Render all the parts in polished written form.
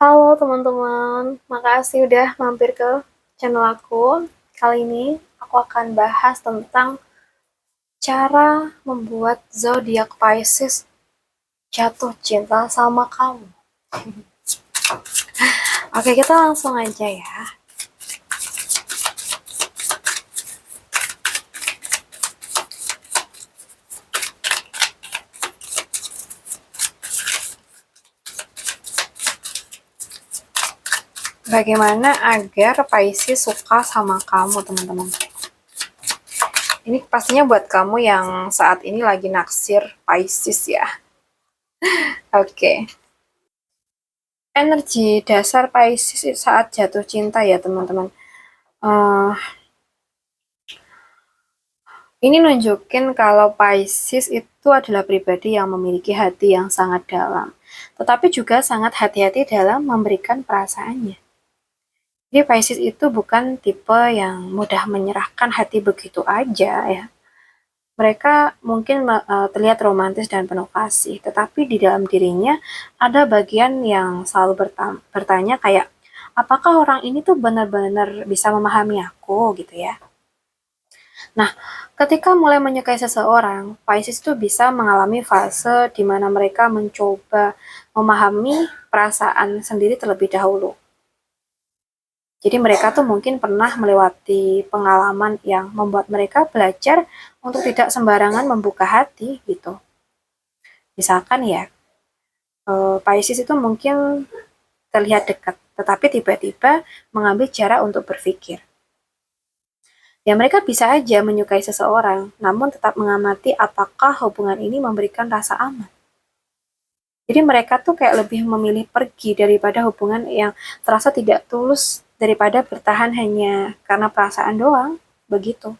Halo teman-teman, makasih udah mampir ke channel aku. Kali ini aku akan bahas tentang cara membuat zodiak Pisces jatuh cinta sama kamu. Oke, kita langsung aja ya. Bagaimana agar Pisces suka sama kamu, teman-teman? Ini pastinya buat kamu yang saat ini lagi naksir Pisces ya. Oke. Energi dasar Pisces saat jatuh cinta ya, teman-teman. Eh, Ini nunjukin kalau Pisces itu adalah pribadi yang memiliki hati yang sangat dalam, tetapi juga sangat hati-hati dalam memberikan perasaannya. Jadi Pisces itu bukan tipe yang mudah menyerahkan hati begitu aja ya. Mereka mungkin terlihat romantis dan penuh kasih, tetapi di dalam dirinya ada bagian yang selalu bertanya kayak, apakah orang ini tuh benar-benar bisa memahami aku gitu ya. Nah, ketika mulai menyukai seseorang, Pisces itu bisa mengalami fase di mana mereka mencoba memahami perasaan sendiri terlebih dahulu. Jadi mereka tuh mungkin pernah melewati pengalaman yang membuat mereka belajar untuk tidak sembarangan membuka hati gitu. Misalkan ya, Pisces itu mungkin terlihat dekat, tetapi tiba-tiba mengambil cara untuk berpikir. Ya mereka bisa aja menyukai seseorang, namun tetap mengamati apakah hubungan ini memberikan rasa aman. Jadi mereka tuh kayak lebih memilih pergi daripada hubungan yang terasa tidak tulus daripada bertahan hanya karena perasaan doang, begitu.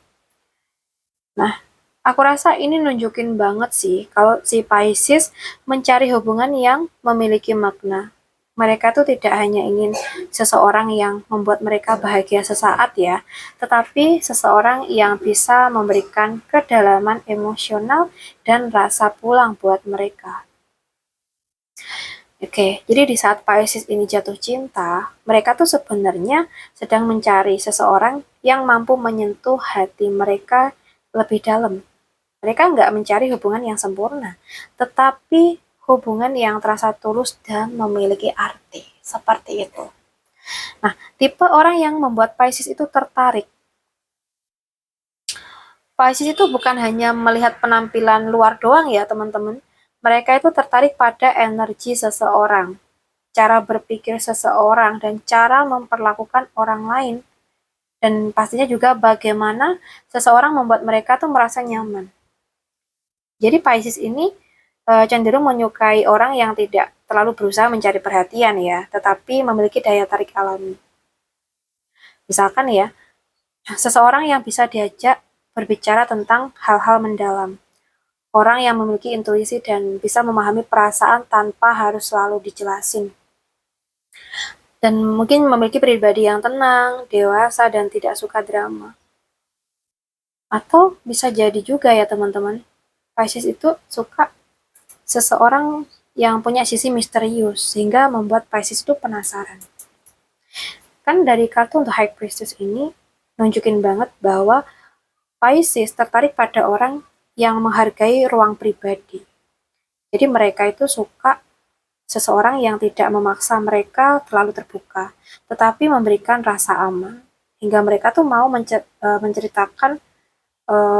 Nah, aku rasa ini nunjukin banget sih kalau si Pisces mencari hubungan yang memiliki makna. Mereka tuh tidak hanya ingin seseorang yang membuat mereka bahagia sesaat ya, tetapi seseorang yang bisa memberikan kedalaman emosional dan rasa pulang buat mereka. Oke, jadi di saat Pisces ini jatuh cinta, mereka tuh sebenarnya sedang mencari seseorang yang mampu menyentuh hati mereka lebih dalam. Mereka nggak mencari hubungan yang sempurna, tetapi hubungan yang terasa tulus dan memiliki arti. Seperti itu. Nah, tipe orang yang membuat Pisces itu tertarik. Pisces itu bukan hanya melihat penampilan luar doang ya, teman-teman. Mereka itu tertarik pada energi seseorang, cara berpikir seseorang, dan cara memperlakukan orang lain. Dan pastinya juga bagaimana seseorang membuat mereka tuh merasa nyaman. Jadi Pisces ini cenderung menyukai orang yang tidak terlalu berusaha mencari perhatian ya, tetapi memiliki daya tarik alami. Misalkan ya, seseorang yang bisa diajak berbicara tentang hal-hal mendalam. Orang yang memiliki intuisi dan bisa memahami perasaan tanpa harus selalu dijelasin. Dan mungkin memiliki pribadi yang tenang, dewasa, dan tidak suka drama. Atau bisa jadi juga ya teman-teman, Pisces itu suka seseorang yang punya sisi misterius, sehingga membuat Pisces itu penasaran. Kan dari kartu untuk High Priestess ini, nunjukin banget bahwa Pisces tertarik pada orang yang menghargai ruang pribadi. Jadi mereka itu suka seseorang yang tidak memaksa mereka terlalu terbuka, tetapi memberikan rasa aman. Hingga mereka tuh mau menceritakan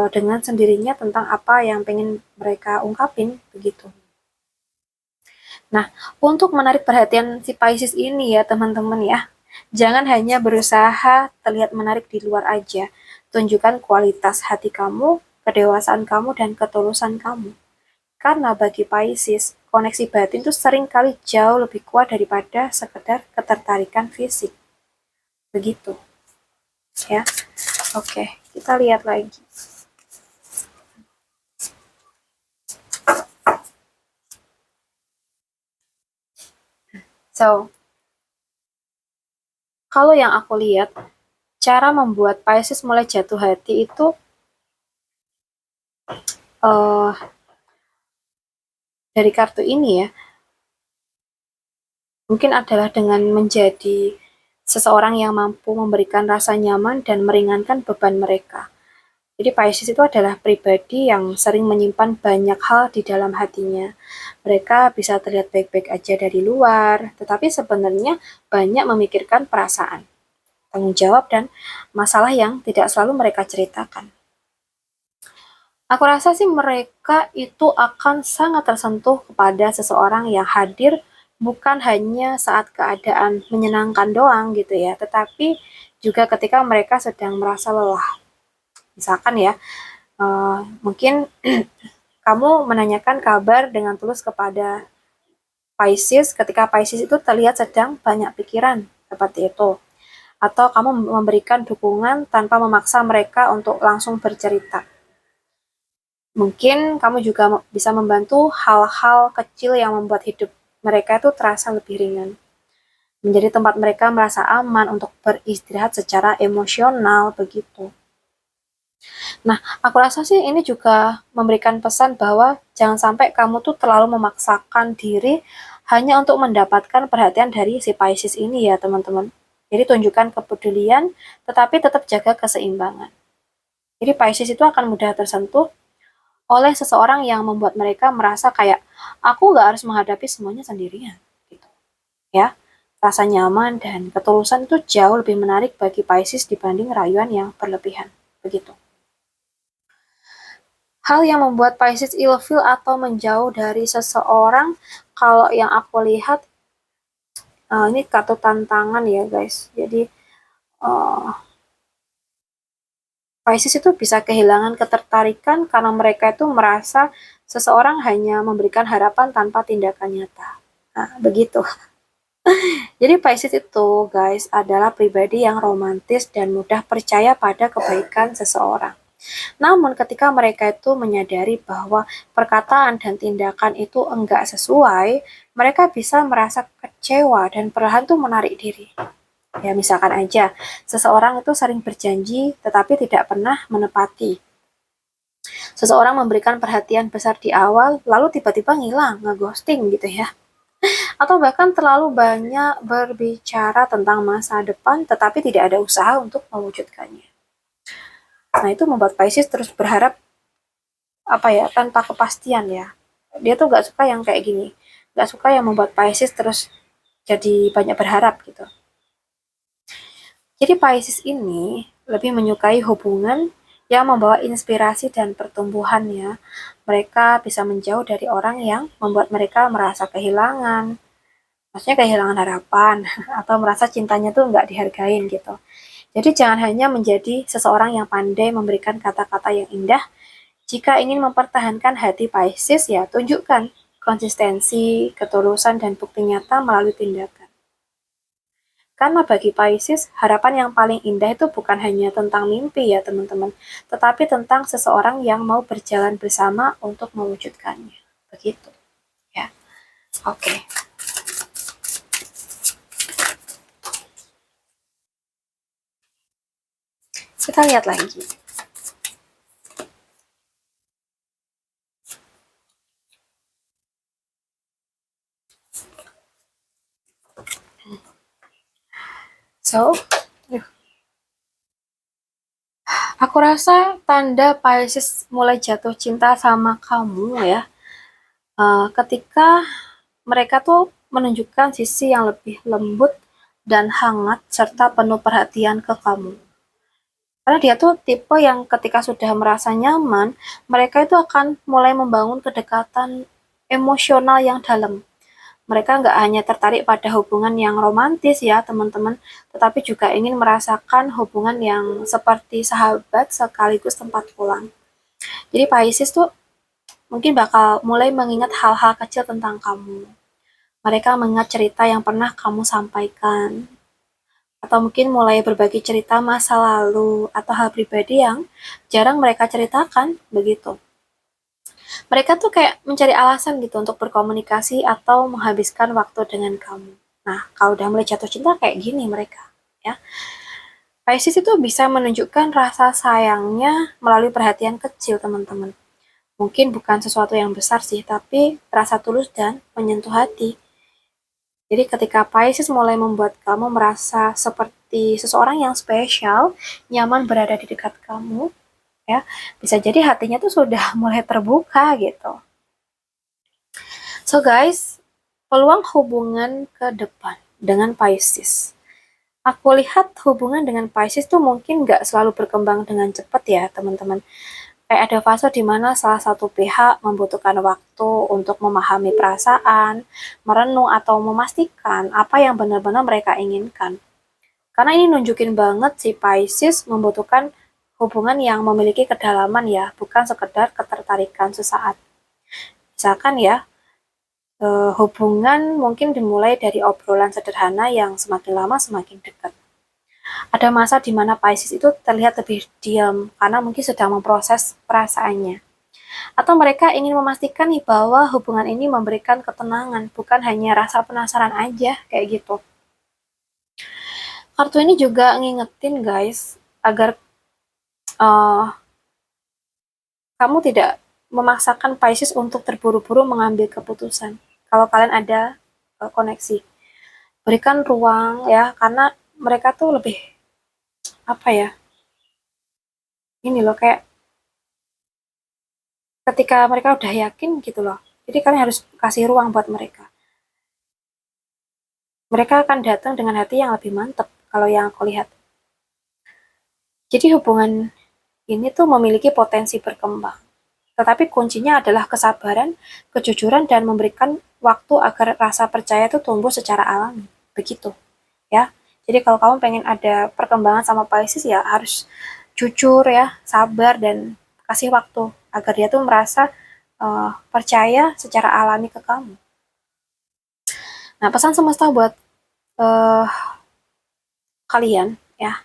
dengan sendirinya tentang apa yang pengen mereka ungkapin, begitu. Nah, untuk menarik perhatian si Pisces ini ya teman-teman ya, jangan hanya berusaha terlihat menarik di luar aja. Tunjukkan kualitas hati kamu, kedewasaan kamu, dan ketulusan kamu. Karena bagi Pisces, koneksi batin itu sering kali jauh lebih kuat daripada sekedar ketertarikan fisik. Begitu. Ya. Oke, kita lihat lagi. So, kalau yang aku lihat, cara membuat Pisces mulai jatuh hati itu uh, dari kartu ini ya, Mungkin adalah dengan menjadi seseorang yang mampu memberikan rasa nyaman dan meringankan beban mereka. Jadi Pisces itu adalah pribadi yang sering menyimpan banyak hal di dalam hatinya. Mereka bisa terlihat baik-baik aja dari luar, tetapi sebenarnya banyak memikirkan perasaan, tanggung jawab, dan masalah yang tidak selalu mereka ceritakan. Aku rasa sih mereka itu akan sangat tersentuh kepada seseorang yang hadir bukan hanya saat keadaan menyenangkan doang gitu ya, tetapi juga ketika mereka sedang merasa lelah. Misalkan ya, mungkin kamu menanyakan kabar dengan tulus kepada Pisces ketika Pisces itu terlihat sedang banyak pikiran seperti itu. Atau kamu memberikan dukungan tanpa memaksa mereka untuk langsung bercerita. Mungkin kamu juga bisa membantu hal-hal kecil yang membuat hidup mereka itu terasa lebih ringan. Menjadi tempat mereka merasa aman untuk beristirahat secara emosional begitu. Nah, aku rasa sih ini juga memberikan pesan bahwa jangan sampai kamu tuh terlalu memaksakan diri hanya untuk mendapatkan perhatian dari si Pisces ini ya teman-teman. Jadi tunjukkan kepedulian, tetapi tetap jaga keseimbangan. Jadi Pisces itu akan mudah tersentuh oleh seseorang yang membuat mereka merasa kayak aku gak harus menghadapi semuanya sendirian gitu ya. Rasa nyaman dan ketulusan itu jauh lebih menarik bagi Pisces dibanding rayuan yang berlebihan begitu. Hal yang membuat Pisces ilfil atau menjauh dari seseorang, kalau yang aku lihat ini kartu tantangan ya guys. Jadi uh, Pisces itu bisa kehilangan ketertarikan karena mereka itu merasa seseorang hanya memberikan harapan tanpa tindakan nyata. Nah, begitu. Jadi Pisces itu, guys, adalah pribadi yang romantis dan mudah percaya pada kebaikan seseorang. Namun ketika mereka itu menyadari bahwa perkataan dan tindakan itu enggak sesuai, mereka bisa merasa kecewa dan perlahan tuh menarik diri. Ya misalkan aja, seseorang itu sering berjanji tetapi tidak pernah menepati. Seseorang memberikan perhatian besar di awal, lalu tiba-tiba ngilang, ngeghosting gitu ya. Atau bahkan terlalu banyak berbicara tentang masa depan tetapi tidak ada usaha untuk mewujudkannya. Nah itu membuat Pisces terus berharap apa ya, tanpa kepastian ya. Dia tuh gak suka yang kayak gini, gak suka yang membuat Pisces terus jadi banyak berharap gitu. Jadi Pisces ini lebih menyukai hubungan yang membawa inspirasi dan pertumbuhan ya. Mereka bisa menjauh dari orang yang membuat mereka merasa kehilangan, maksudnya kehilangan harapan atau merasa cintanya tuh nggak dihargain gitu. Jadi jangan hanya menjadi seseorang yang pandai memberikan kata-kata yang indah. Jika ingin mempertahankan hati Pisces ya tunjukkan konsistensi, ketulusan, dan bukti nyata melalui tindakan. Karena bagi Pisces, harapan yang paling indah itu bukan hanya tentang mimpi ya teman-teman, tetapi tentang seseorang yang mau berjalan bersama untuk mewujudkannya. Begitu ya. Oke. Kita lihat lagi. So, aku rasa tanda Pisces mulai jatuh cinta sama kamu ya, ketika mereka tuh menunjukkan sisi yang lebih lembut dan hangat serta penuh perhatian ke kamu. Karena dia tuh tipe yang ketika sudah merasa nyaman, mereka itu akan mulai membangun kedekatan emosional yang dalam. Mereka nggak hanya tertarik pada hubungan yang romantis ya teman-teman, tetapi juga ingin merasakan hubungan yang seperti sahabat sekaligus tempat pulang. Jadi Pisces tuh mungkin bakal mulai mengingat hal-hal kecil tentang kamu. Mereka mengingat cerita yang pernah kamu sampaikan, atau mungkin mulai berbagi cerita masa lalu atau hal pribadi yang jarang mereka ceritakan begitu. Mereka tuh kayak mencari alasan gitu untuk berkomunikasi atau menghabiskan waktu dengan kamu. Nah, kalau udah mulai jatuh cinta kayak gini mereka, ya. Pisces itu bisa menunjukkan rasa sayangnya melalui perhatian kecil, teman-teman. Mungkin bukan sesuatu yang besar sih, tapi rasa tulus dan menyentuh hati. Jadi ketika Pisces mulai membuat kamu merasa seperti seseorang yang spesial, nyaman berada di dekat kamu, ya, bisa jadi hatinya tuh sudah mulai terbuka gitu. So guys, peluang hubungan ke depan dengan Pisces. Aku lihat hubungan dengan Pisces tuh mungkin nggak selalu berkembang dengan cepat ya teman-teman. Kayak ada fase di mana salah satu pihak membutuhkan waktu untuk memahami perasaan, merenung atau memastikan apa yang benar-benar mereka inginkan. Karena ini nunjukin banget si Pisces membutuhkan hubungan yang memiliki kedalaman ya, bukan sekedar ketertarikan sesaat. Misalkan ya, hubungan mungkin dimulai dari obrolan sederhana yang semakin lama semakin dekat. Ada masa di mana Pisces itu terlihat lebih diam karena mungkin sedang memproses perasaannya. Atau mereka ingin memastikan nih bahwa hubungan ini memberikan ketenangan, bukan hanya rasa penasaran aja kayak gitu. Kartu ini juga ngingetin guys agar kamu tidak memaksakan Pisces untuk terburu-buru mengambil keputusan. Kalau kalian ada koneksi, berikan ruang ya, karena mereka tuh lebih apa ya? Ini loh kayak ketika mereka udah yakin gitu loh. Jadi kalian harus kasih ruang buat mereka. Mereka akan datang dengan hati yang lebih mantap kalau yang aku lihat. Jadi hubungan ini tuh memiliki potensi berkembang. Tetapi kuncinya adalah kesabaran, kejujuran, dan memberikan waktu agar rasa percaya itu tumbuh secara alami. Begitu, ya. Jadi kalau kamu pengen ada perkembangan sama Pisces ya harus jujur ya, sabar, dan kasih waktu agar dia tuh merasa percaya secara alami ke kamu. Nah, pesan semesta buat uh, kalian ya.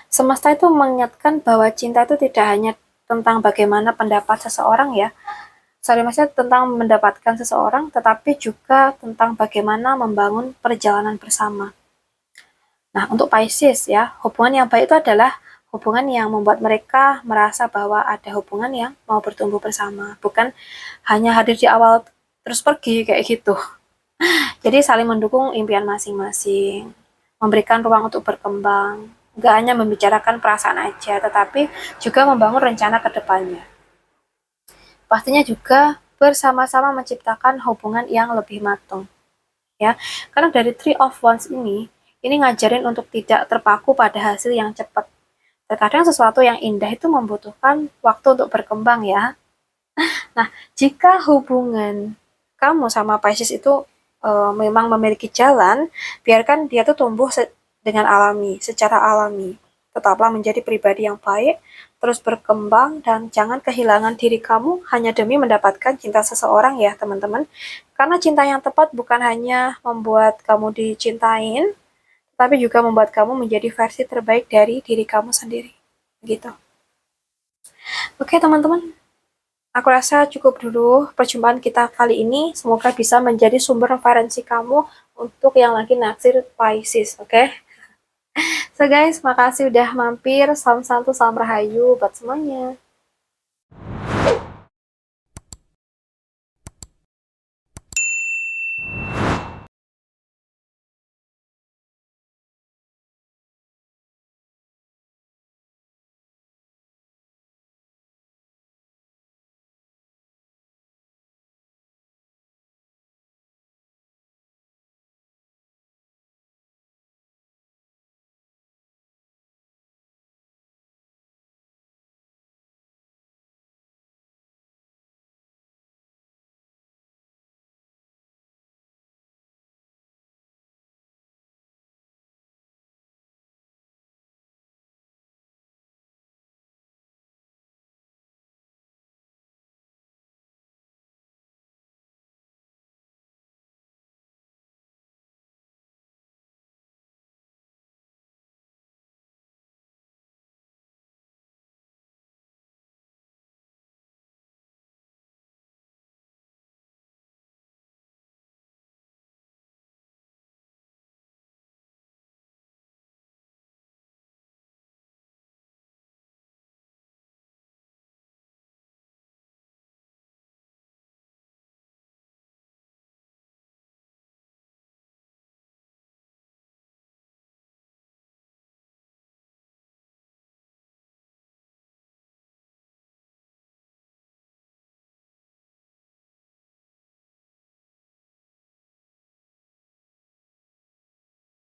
Semesta itu mengingatkan bahwa cinta itu tidak hanya tentang bagaimana pendapat seseorang ya, maksudnya tentang mendapatkan seseorang, tetapi juga tentang bagaimana membangun perjalanan bersama. Nah, untuk Pisces ya, hubungan yang baik itu adalah hubungan yang membuat mereka merasa bahwa ada hubungan yang mau bertumbuh bersama, bukan hanya hadir di awal terus pergi kayak gitu. Jadi saling mendukung impian masing-masing, memberikan ruang untuk berkembang, gak hanya membicarakan perasaan aja, tetapi juga membangun rencana ke depannya. Pastinya juga bersama-sama menciptakan hubungan yang lebih matang. Ya, karena dari Three of Wands ini ngajarin untuk tidak terpaku pada hasil yang cepat. Terkadang sesuatu yang indah itu membutuhkan waktu untuk berkembang ya. Nah, jika hubungan kamu sama Pisces itu memang memiliki jalan, biarkan dia tuh tumbuh dengan alami, secara alami. Tetaplah menjadi pribadi yang baik, terus berkembang, dan jangan kehilangan diri kamu hanya demi mendapatkan cinta seseorang ya teman-teman. Karena cinta yang tepat bukan hanya membuat kamu dicintain, tapi juga membuat kamu menjadi versi terbaik dari diri kamu sendiri. Gitu. Oke teman-teman, aku rasa cukup dulu perjumpaan kita kali ini. Semoga bisa menjadi sumber referensi kamu untuk yang lagi naksir Pisces, oke? So guys, makasih udah mampir. Salam santu, salam rahayu buat semuanya.